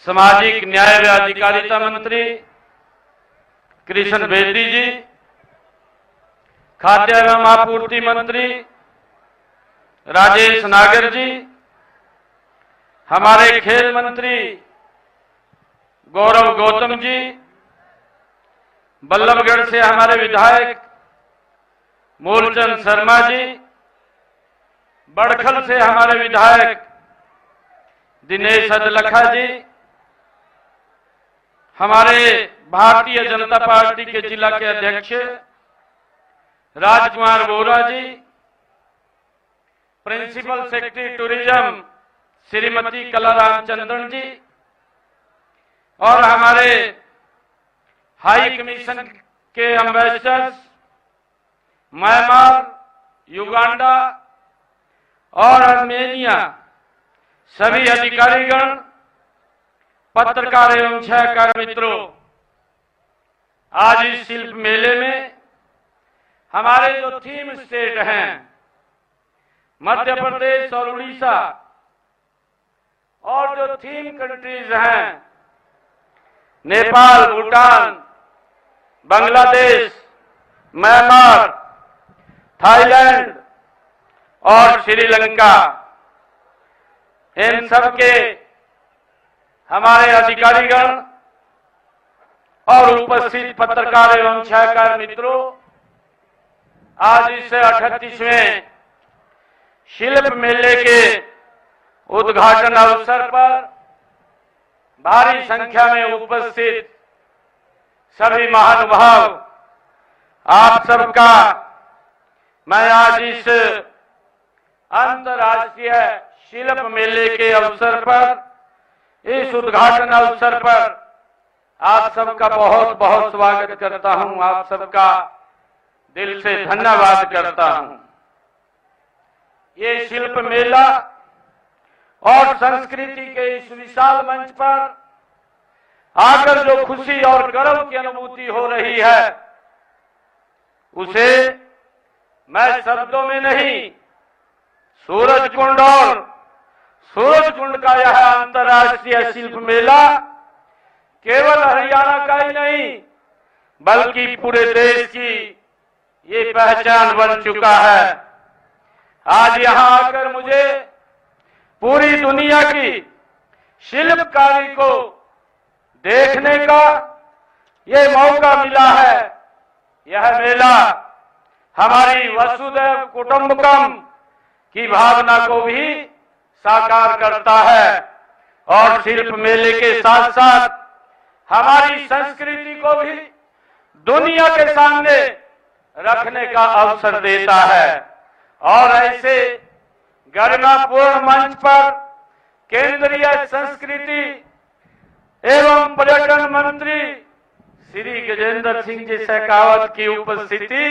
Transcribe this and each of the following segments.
सामाजिक न्याय व अधिकारिता मंत्री कृष्ण बेदी जी, खाद्य एवं आपूर्ति मंत्री राजेश नागर जी, हमारे खेल मंत्री गौरव गौतम जी, बल्लभगढ़ से हमारे विधायक मूलचंद शर्मा जी, बड़खल से हमारे विधायक दिनेश अदलखा जी, हमारे भारतीय जनता पार्टी के जिला के अध्यक्ष राजकुमार बोरा जी, प्रिंसिपल सेक्रेटरी टूरिज्म श्रीमती कला रामचंद्रन जी और हमारे हाई कमीशन के एम्बेसडर्स म्यांमार, युगांडा और आर्मेनिया, सभी अधिकारीगण, पत्रकार एवं छायाकार मित्रों, आज इस शिल्प मेले में हमारे जो थीम स्टेट हैं मध्य प्रदेश और उड़ीसा, और जो थीम कंट्रीज हैं नेपाल, भूटान, बांग्लादेश, म्यांमार, थाईलैंड और श्रीलंका, इन सब के हमारे अधिकारीगण और उपस्थित पत्रकार एवं छायाकार मित्रों, आज इस 38वें शिल्प मेले के उद्घाटन अवसर पर भारी संख्या में उपस्थित सभी महानुभाव, आप सबका मैं आज इस अंतर्राष्ट्रीय शिल्प मेले के अवसर पर, इस उद्घाटन अवसर पर आप सबका बहुत बहुत स्वागत करता हूं। आप सबका दिल से धन्यवाद करता हूं। ये शिल्प मेला और संस्कृति के इस विशाल मंच पर आकर जो खुशी और गर्व की अनुभूति हो रही है, उसे मैं शब्दों में नहीं, सूरजकुंड और सूरजकुंड का यह अंतर्राष्ट्रीय शिल्प मेला केवल हरियाणा का ही नहीं बल्कि पूरे देश की ये पहचान बन चुका है। आज यहां आकर मुझे पूरी दुनिया की शिल्पकारी को देखने का ये मौका मिला है। यह मेला हमारी वसुधैव कुटुंबकम की भावना को भी साकार करता है और शिल्प मेले के साथ साथ हमारी संस्कृति को भी दुनिया के सामने रखने का अवसर देता है। और ऐसे गरिमापूर्ण मंच पर केंद्रीय संस्कृति एवं पर्यटन मंत्री श्री गजेंद्र सिंह जी शेखावत की उपस्थिति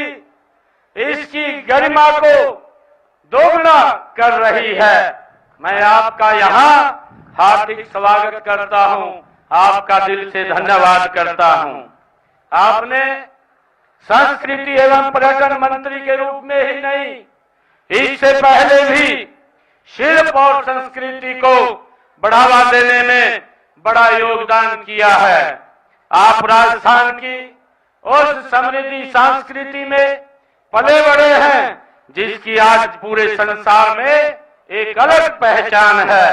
इसकी गरिमा को दोगुना कर रही है। मैं आपका यहां हार्दिक स्वागत करता हूं, आपका दिल से धन्यवाद करता हूं। आपने संस्कृति एवं पर्यटन मंत्री के रूप में ही नहीं, इससे पहले भी शिल्प और संस्कृति को बढ़ावा देने में बड़ा योगदान किया है। आप राजस्थान की उस समृद्धि संस्कृति में पले बड़े हैं जिसकी आज पूरे संसार में एक अलग पहचान है।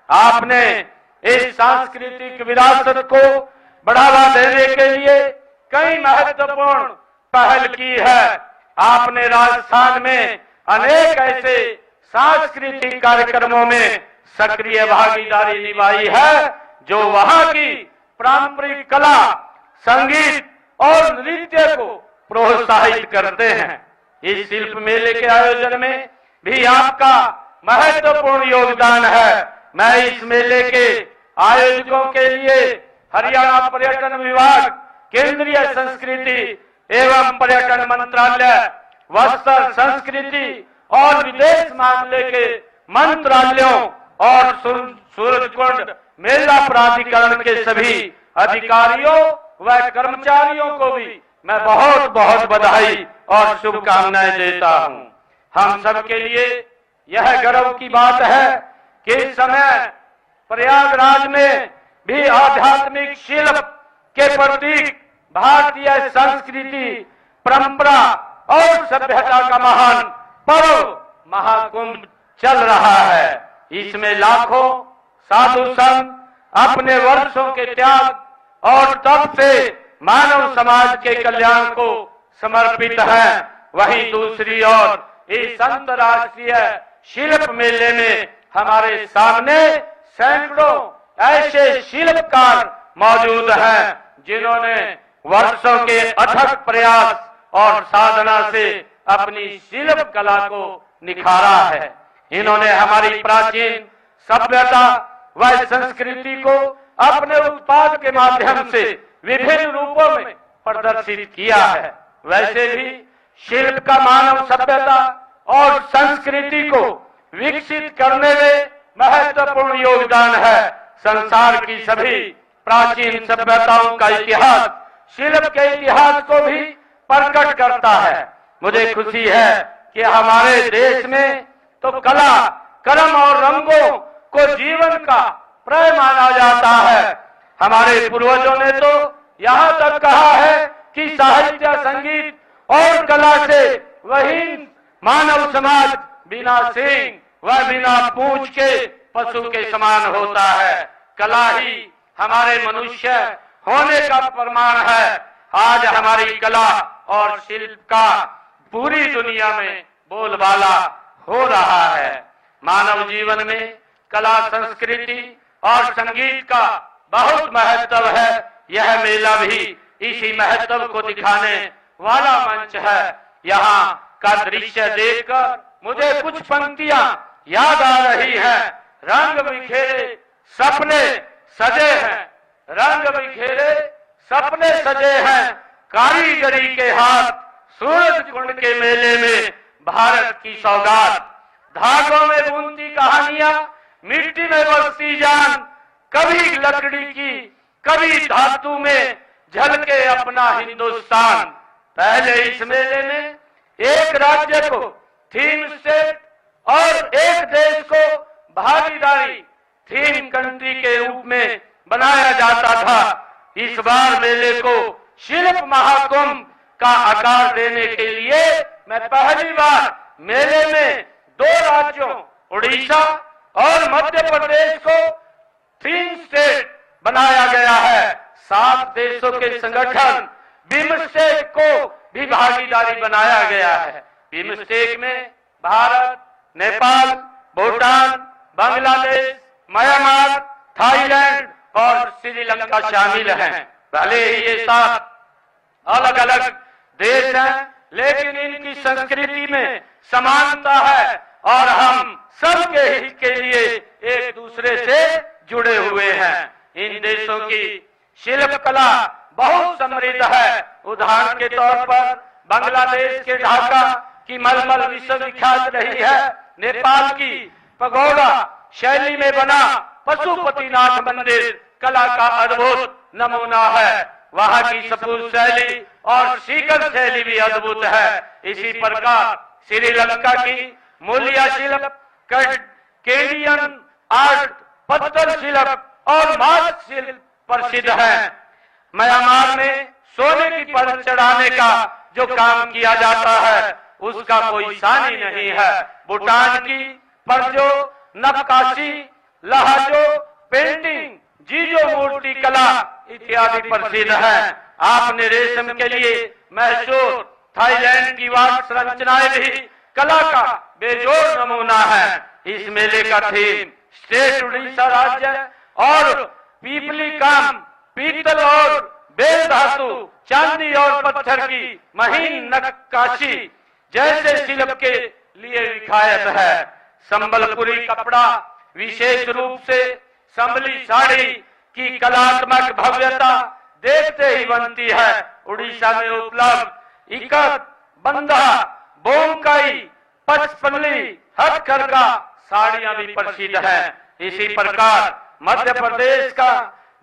आपने इस सांस्कृतिक विरासत को बढ़ावा देने के लिए कई महत्वपूर्ण पहल की है। आपने राजस्थान में अनेक ऐसे सांस्कृतिक कार्यक्रमों में सक्रिय भागीदारी निभाई है जो वहां की पारंपरिक कला, संगीत और नृत्य को प्रोत्साहित करते हैं। इस शिल्प मेले के आयोजन में भी आपका महत्वपूर्ण योगदान है। मैं इस मेले के आयोजकों के लिए हरियाणा पर्यटन विभाग, केंद्रीय संस्कृति एवं पर्यटन मंत्रालय, वस्त्र, संस्कृति और विदेश मामले के मंत्रालयों और सूरजकुंड मेला प्राधिकरण के सभी अधिकारियों व कर्मचारियों को भी मैं बहुत बहुत बधाई और शुभकामनाएं देता हूं। हम सबके लिए यह गर्व की बात है कि इस समय प्रयागराज में भी आध्यात्मिक शिल्प के प्रतीक भारतीय संस्कृति, परंपरा और सभ्यता का महान पर्व महाकुंभ चल रहा है। इसमें लाखों साधु संत अपने वर्षों के त्याग और तप से मानव समाज के कल्याण को समर्पित हैं। वहीं दूसरी ओर इस अंतर्राष्ट्रीय शिल्प मेले में हमारे सामने सैकड़ों ऐसे शिल्पकार मौजूद हैं जिन्होंने वर्षों के अथक प्रयास और साधना से अपनी शिल्प कला को निखारा है। इन्होंने हमारी प्राचीन सभ्यता व संस्कृति को अपने उत्पाद के माध्यम से विभिन्न रूपों में प्रदर्शित किया है। वैसे भी शिल्प का मानव सभ्यता और संस्कृति को विकसित करने में महत्वपूर्ण योगदान है। संसार की सभी प्राचीन सभ्यताओं का इतिहास शिल्प के इतिहास को भी प्रकट करता है। मुझे खुशी है कि हमारे देश में तो कला, कलम और रंगों को जीवन का पर्याय माना जाता है। हमारे पूर्वजों ने तो यहाँ तक कहा है कि साहित्य, संगीत और कला से वही मानव समाज बिना सींग व बिना पूंछ के पशु के समान होता है। कला ही हमारे मनुष्य होने का प्रमाण है। आज हमारी कला और शिल्प का पूरी दुनिया में बोलबाला हो रहा है। मानव जीवन में कला, संस्कृति और संगीत का बहुत महत्व है। यह मेला भी इसी महत्व को दिखाने वाला मंच है। यहाँ का दृश्य देखकर मुझे कुछ पंक्तियां याद आ रही हैं। रंग बिखेरे सपने सजे हैं, रंग बिखेरे सपने सजे हैं, कारीगरी के हाथ सूरज कुंड के मेले में भारत की सौगात। धागों में बुनती कहानियां, मिट्टी में बसती जान, कभी लकड़ी की कभी धातु में झलके अपना हिंदुस्तान। पहले इस मेले में एक राज्य को थीम स्टेट और एक देश को भागीदारी थीम कंट्री के रूप में बनाया जाता था। इस बार मेले को शिल्प महाकुंभ का आकार देने के लिए मैं पहली बार मेले में दो राज्यों उड़ीसा और मध्य प्रदेश को थीम स्टेट बनाया गया है। 7 देशों के संगठन बिमस्टेक को भी भागीदारी बनाया गया है। बिमस्टेक में भारत, नेपाल, भूटान, बांग्लादेश, म्यांमार, थाईलैंड और श्रीलंका शामिल हैं। भले ही ये 7 अलग अलग देश हैं, लेकिन इनकी संस्कृति में समानता है और हम सबके हित के लिए एक दूसरे से जुड़े हुए हैं। इन देशों की शिल्प कला बहुत समृद्ध है। उदाहरण के तौर पर बांग्लादेश के ढाका की मलमल विश्वविख्यात रही है। नेपाल की पगोड़ा शैली में बना पशुपतिनाथ मंदिर कला का अद्भुत नमूना है। वहाँ की सपूत शैली और सीकर शैली भी अद्भुत है। इसी प्रकार श्रीलंका की मूलिया शिल्प, केडियन आर्ट, पत्थर शिल्प और मार्ग शिल्प प्रसिद्ध है। म्यांमार में सोने की परत चढ़ाने का जो काम किया जाता है उसका कोई सानी नहीं है। भूटान की परजो, नक्काशी, लहाजो, पेंटिंग, जीजो मूर्ति कला इत्यादि प्रसिद्ध है। आपने रेशम के लिए मशहूर थाईलैंड की वाट संरचनाएं भी कला का बेजोड़ नमूना है। इस मेले का थीम स्टेट उड़ीसा राज्य और पीपली काम, पीतल और बेल धातु, चांदी और पत्थर की महीन नक्काशी जैसे शिल्प के लिए विख्यात है। संबलपुरी कपड़ा, विशेष रूप से संबली साड़ी की कलात्मक भव्यता देखते ही बनती है। उड़ीसा में उपलब्ध इकत, बंधा, बोमकाई, पचपल्ली, हथकरघा साड़ियां भी प्रसिद्ध हैं। इसी प्रकार मध्य प्रदेश का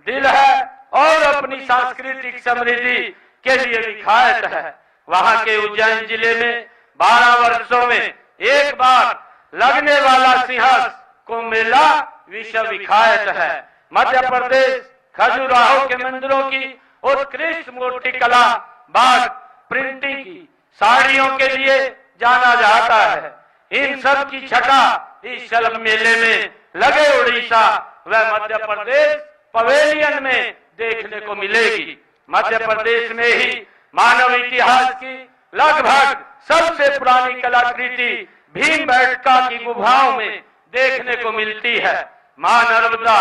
दिल है और अपनी सांस्कृतिक समृद्धि के लिए विख्यात है। वहां के उज्जैन जिले में 12 वर्षों में एक बार लगने वाला सिंहस्थ कुंभ मेला विश्व विख्यात है। मध्य प्रदेश खजुराहो के मंदिरों की उत्कृष्ट मूर्तिकला, बाग प्रिंटिंग की साड़ियों के लिए जाना जाता है। इन सब की छटा इस शिल्प मेले में लगे उड़ीसा व मध्य प्रदेश पवेलियन में देखने को मिलेगी। मध्य प्रदेश में ही मानव इतिहास की लगभग सबसे पुरानी कलाकृति भीमबेटका की गुफाओं में देखने को मिलती है। मां नर्मदा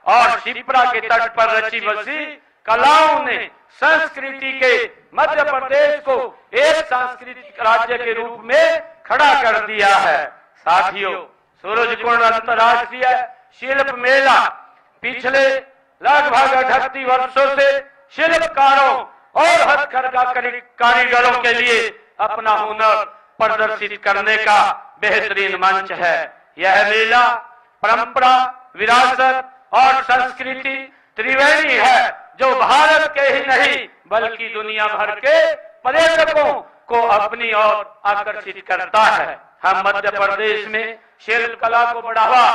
और शिप्रा के तट पर रची बसी कलाओं ने संस्कृति के मध्य प्रदेश को एक सांस्कृतिक राज्य के रूप में खड़ा कर दिया है। साथियों, सूरजकुंड अंतर्राष्ट्रीय शिल्प मेला पिछले लगभग 38 वर्षों से शिल्पकारों और हथकरघा कारीगरों के लिए अपना हुनर प्रदर्शित करने का बेहतरीन मंच है। यह मेला परंपरा, विरासत और संस्कृति त्रिवेणी है जो भारत के ही नहीं बल्कि दुनिया भर के पर्यटकों को अपनी ओर आकर्षित करता है। हम मध्य प्रदेश में शिल्प कला को बढ़ावा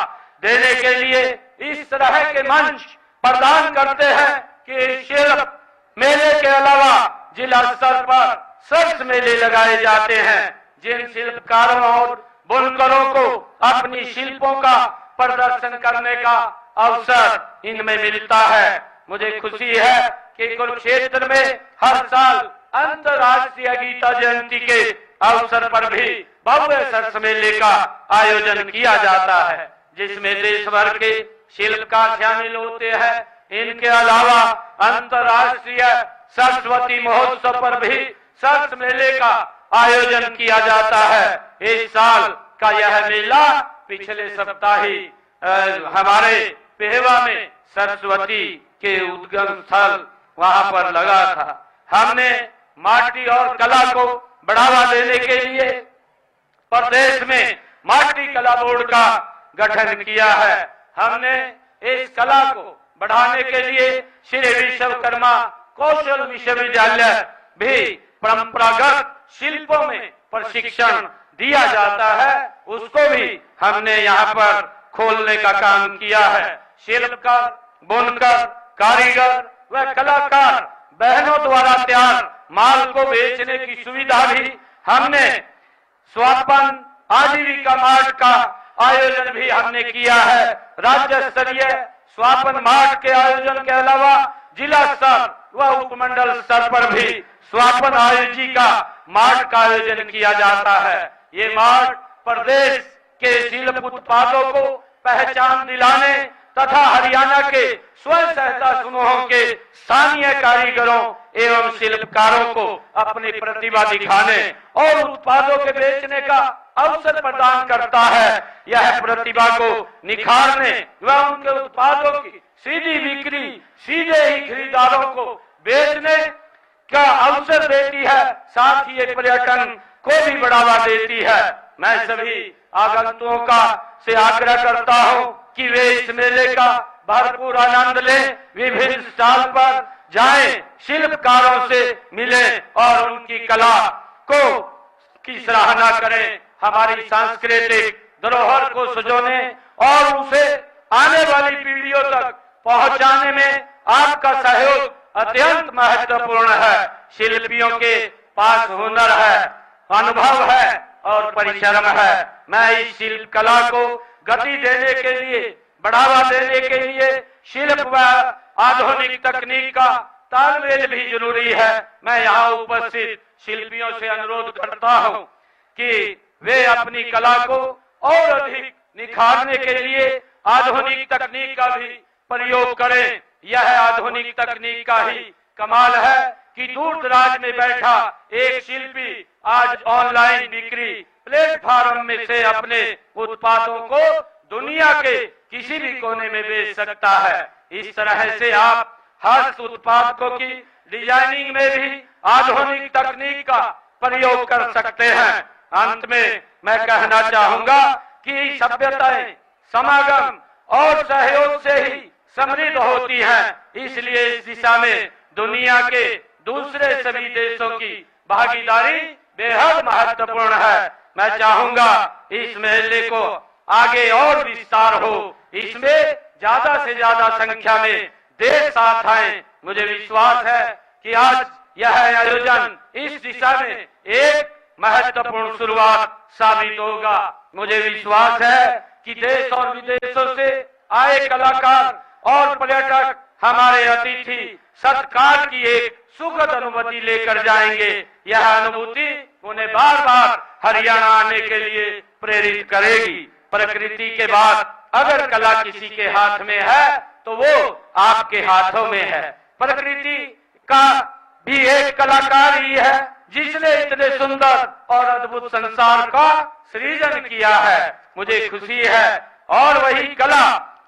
देने के लिए इस तरह के मंच प्रदान करते हैं कि शिल्प मेले के अलावा जिला स्तर पर सरस मेले लगाए जाते हैं, जिन शिल्पकारों और बुनकरों को अपनी शिल्पों का प्रदर्शन करने का अवसर इनमें मिलता है। मुझे खुशी है कि कुरुक्षेत्र में हर साल अंतर्राष्ट्रीय गीता जयंती के अवसर पर भी भव्य सरस मेले का आयोजन किया जाता है, जिसमें देश भर के शिल्पकार शामिल होते हैं। इनके अलावा अंतर्राष्ट्रीय सरस्वती महोत्सव पर भी सरस मेले का आयोजन किया जाता है। इस साल का यह मेला पिछले सप्ताह ही हमारे पेहवा में सरस्वती के उद्गम स्थल वहां पर लगा था। हमने माटी और कला को बढ़ावा देने के लिए प्रदेश में माटी कला बोर्ड का गठन किया है। हमने इस कला को बढ़ाने के लिए श्री विश्वकर्मा कौशल विश्वविद्यालय भी परंपरागत शिल्पों में प्रशिक्षण दिया जाता है, उसको भी हमने यहाँ पर खोलने का काम किया है। शिल्पकार, बुनकर, कारीगर व कलाकार बहनों द्वारा तैयार माल को बेचने की सुविधा भी हमने स्वापन आजीविका मार्ट का आयोजन भी हमने किया है। राज्य स्तरीय स्वापन मार्ट के आयोजन के अलावा जिला स्तर व उपमंडल स्तर पर भी स्वापन आयोजिका मार्ट का आयोजन किया जाता है। ये मार्ट प्रदेश के शिल्प उत्पादों को पहचान दिलाने तथा हरियाणा के स्वयं सहायता समूहों के स्थानीय कारीगरों एवं शिल्पकारों को अपनी प्रतिभा दिखाने और उत्पादों के बेचने का अवसर प्रदान करता है। यह प्रतिभा को निखारने व उनके उत्पादों की सीधी बिक्री सीधे ही खरीदारों को बेचने का अवसर देती है, साथ ही पर्यटन को भी बढ़ावा देती है। मैं सभी आगंतुकों का से आग्रह करता हूं कि वे इस मेले का भरपूर आनंद लें, विभिन्न स्टॉल पर जाएं, शिल्पकारों से मिलें और उनकी कला को की सराहना करें। हमारी सांस्कृतिक धरोहर को सजोने और उसे आने वाली पीढ़ियों तक पहुंचाने में आपका सहयोग अत्यंत महत्वपूर्ण है। शिल्पियों के पास हुनर है, अनुभव है और परिश्रम है। मैं इस शिल्प कला को गति देने के लिए, बढ़ावा देने के लिए शिल्प व आधुनिक तकनीक का तालमेल भी जरूरी है। मैं यहाँ उपस्थित शिल्पियों से अनुरोध करता हूँ कि वे अपनी कला को और अधिक निखारने के लिए आधुनिक तकनीक का भी प्रयोग करें। यह आधुनिक तकनीक का ही कमाल है कि दूर दराज में बैठा एक शिल्पी आज ऑनलाइन बिक्री प्लेटफॉर्म में से अपने उत्पादों को दुनिया के किसी भी कोने में बेच सकता है। इस तरह से आप हस्त उत्पादों की डिजाइनिंग में भी आधुनिक तकनीक का प्रयोग कर सकते हैं। अंत में मैं कहना चाहूंगा कि सभ्यताएं समागम और सहयोग से ही समृद्ध होती हैं। इसलिए इस दिशा में दुनिया के दूसरे सभी देशों की भागीदारी बेहद महत्वपूर्ण है। मैं चाहूंगा इस मेले को आगे और विस्तार हो, इसमें ज्यादा से ज्यादा संख्या में देश साथ आए। मुझे विश्वास है कि आज यह आयोजन इस दिशा में एक महत्वपूर्ण शुरुआत साबित होगा। मुझे विश्वास है कि देश और विदेशों से आए कलाकार और पर्यटक हमारे अतिथि सत्कार की एक सुखद अनुभूति लेकर जाएंगे। यह अनुभूति उन्हें बार बार हरियाणा आने के लिए प्रेरित करेगी। प्रकृति के बाद अगर कला किसी के हाथ में है तो वो आपके हाथों में है। प्रकृति का भी एक कलाकार ही है जिसने इतने सुंदर और अद्भुत संसार का सृजन किया है। मुझे खुशी है और वही कला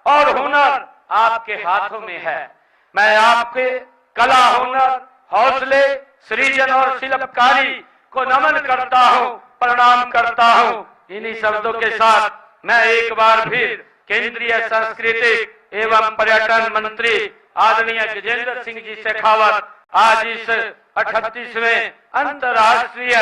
और हुनर आपके हाथों में है। मैं आपके कला, हुनर, हौसले, सृजन और शिल्पकारी को नमन करता हूँ, प्रणाम करता हूँ। इन्हीं शब्दों के साथ मैं एक बार फिर केंद्रीय सांस्कृतिक एवं पर्यटन मंत्री आदरणीय गजेंद्र सिंह जी शेखावत आज इस 38वें अंतर्राष्ट्रीय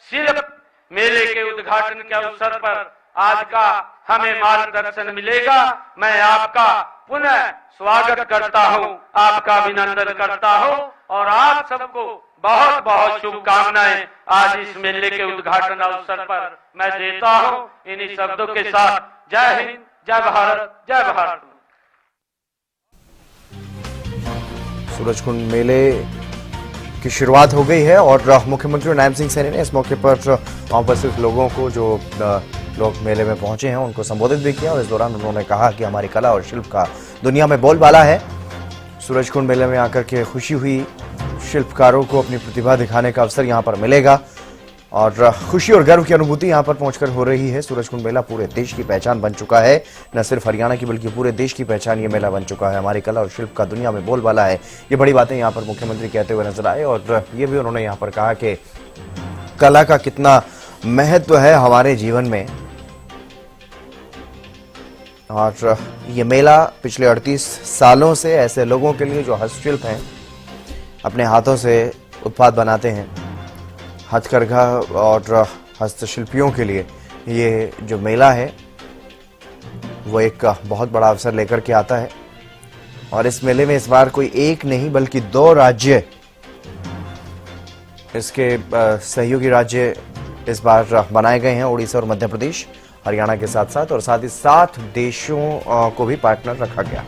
शिल्प मेले के उद्घाटन के अवसर पर आज का हमें मार्गदर्शन मिलेगा। मैं आपका पुनः स्वागत करता हूं, आपका अभिनंदन करता हूं और आप सबको बहुत बहुत शुभकामनाएं आज इस मेले के उद्घाटन अवसर पर मैं देता हूं। इन्हीं शब्दों के साथ जय हिंद, जय भारत, जय भारत। सूरजकुंड मेले की शुरुआत हो गई है और मुख्यमंत्री नायब सिंह सैनी ने इस मौके पर वहां उपस्थित लोगों को, जो लोग मेले में पहुंचे हैं, उनको संबोधित भी किया और इस दौरान उन्होंने कहा कि हमारी कला और शिल्प का दुनिया में बोलबाला है। सूरजकुंड मेले में आकर के खुशी हुई, शिल्पकारों को अपनी प्रतिभा दिखाने का अवसर यहां पर मिलेगा और खुशी और गर्व की अनुभूति यहां पर पहुंचकर हो रही है। सूरजकुंड मेला पूरे देश की पहचान बन चुका है, न सिर्फ हरियाणा की बल्कि पूरे देश की पहचान ये मेला बन चुका है। हमारी कला और शिल्प का दुनिया में बोलबाला है। ये बड़ी बातें यहां पर मुख्यमंत्री कहते हुए नजर आए और ये भी उन्होंने यहां पर कहा कि कला का कितना महत्व है हमारे जीवन में। और ये मेला पिछले 38 सालों से ऐसे लोगों के लिए जो हस्तशिल्प हैं, अपने हाथों से उत्पाद बनाते हैं, हथकरघा और हस्तशिल्पियों के लिए ये जो मेला है वो एक बहुत बड़ा अवसर लेकर के आता है। और इस मेले में इस बार कोई एक नहीं बल्कि 2 राज्य, इसके सहयोगी राज्य इस बार बनाए गए हैं, उड़ीसा और मध्य प्रदेश, हरियाणा के साथ साथ, और साथ ही 7 देशों को भी पार्टनर रखा गया।